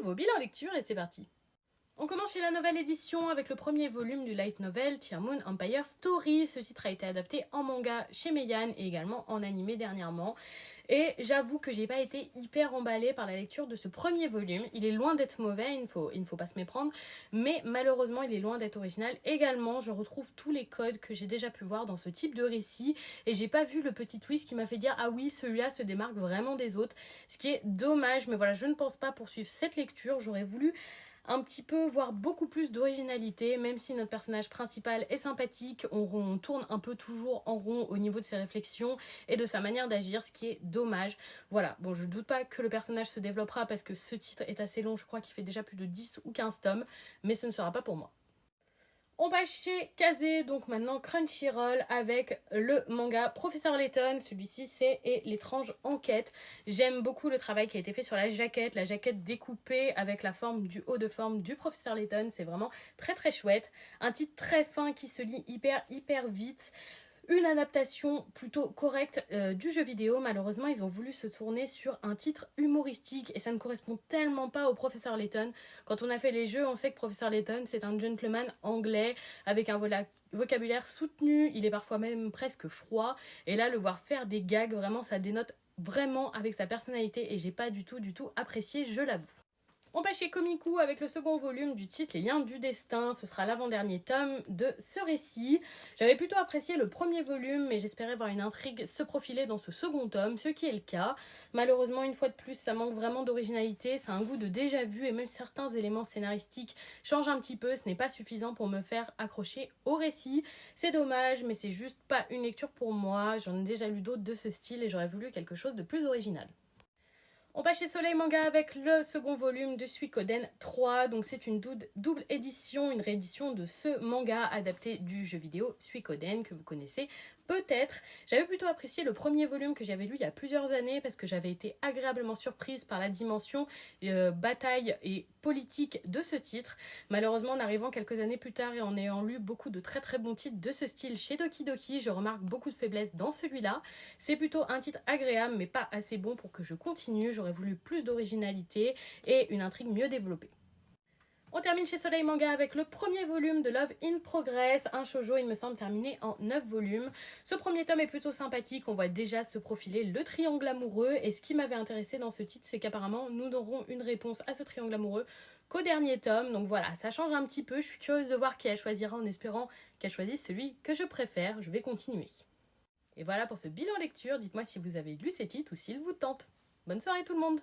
nouveau bilan lecture et c'est parti. On commence chez la nouvelle édition avec le premier volume du light novel Tear Moon Empire Story. Ce titre a été adapté en manga chez Meian et également en animé dernièrement. Et j'avoue que j'ai pas été hyper emballée par la lecture de ce premier volume. Il est loin d'être mauvais, il ne faut pas se méprendre, mais malheureusement il est loin d'être original. Également, je retrouve tous les codes que j'ai déjà pu voir dans ce type de récit et j'ai pas vu le petit twist qui m'a fait dire ah oui, celui-là se démarque vraiment des autres, ce qui est dommage. Mais voilà, je ne pense pas poursuivre cette lecture. J'aurais voulu un petit peu, voire beaucoup plus d'originalité, même si notre personnage principal est sympathique, on tourne un peu toujours en rond au niveau de ses réflexions et de sa manière d'agir, ce qui est dommage. Voilà, bon, je ne doute pas que le personnage se développera parce que ce titre est assez long, je crois qu'il fait déjà plus de 10 ou 15 tomes, mais ce ne sera pas pour moi. On va chez Kazé, donc maintenant Crunchyroll, avec le manga Professeur Layton. Celui-ci, c'est l'étrange enquête. J'aime beaucoup le travail qui a été fait sur la jaquette découpée avec la forme du haut de forme du Professeur Layton. C'est vraiment très très chouette. Un titre très fin qui se lit hyper vite. Une adaptation plutôt correcte du jeu vidéo. Malheureusement, ils ont voulu se tourner sur un titre humoristique et ça ne correspond tellement pas au Professeur Layton. Quand on a fait les jeux, on sait que Professeur Layton, c'est un gentleman anglais avec un vocabulaire soutenu. Il est parfois même presque froid. Et là, le voir faire des gags, vraiment, ça dénote vraiment avec sa personnalité et j'ai pas du tout apprécié, je l'avoue. On passe chez Komiku avec le second volume du titre Les Liens du Destin. Ce sera l'avant-dernier tome de ce récit. J'avais plutôt apprécié le premier volume, mais j'espérais voir une intrigue se profiler dans ce second tome, ce qui est le cas. Malheureusement, une fois de plus, ça manque vraiment d'originalité. Ça a un goût de déjà-vu et même certains éléments scénaristiques changent un petit peu. Ce n'est pas suffisant pour me faire accrocher au récit. C'est dommage, mais c'est juste pas une lecture pour moi. J'en ai déjà lu d'autres de ce style et j'aurais voulu quelque chose de plus original. On passe chez Soleil Manga avec le second volume de Suikoden 3. Donc c'est une double édition, une réédition de ce manga adapté du jeu vidéo Suikoden que vous connaissez peut-être. J'avais plutôt apprécié le premier volume que j'avais lu il y a plusieurs années parce que j'avais été agréablement surprise par la dimension bataille et politique de ce titre. Malheureusement, en arrivant quelques années plus tard et en ayant lu beaucoup de très bons titres de ce style chez Doki Doki, je remarque beaucoup de faiblesses dans celui-là. C'est plutôt un titre agréable mais pas assez bon pour que je continue. J'aurais voulu plus d'originalité et une intrigue mieux développée. On termine chez Soleil Manga avec le premier volume de Love in Progress, un shoujo il me semble terminé en 9 volumes. Ce premier tome est plutôt sympathique, on voit déjà se profiler le triangle amoureux et ce qui m'avait intéressé dans ce titre c'est qu'apparemment nous n'aurons une réponse à ce triangle amoureux qu'au dernier tome. Donc voilà, ça change un petit peu, je suis curieuse de voir qui elle choisira en espérant qu'elle choisisse celui que je préfère, je vais continuer. Et voilà pour ce bilan lecture, dites-moi si vous avez lu ces titres ou s'ils vous tentent. Bonne soirée tout le monde!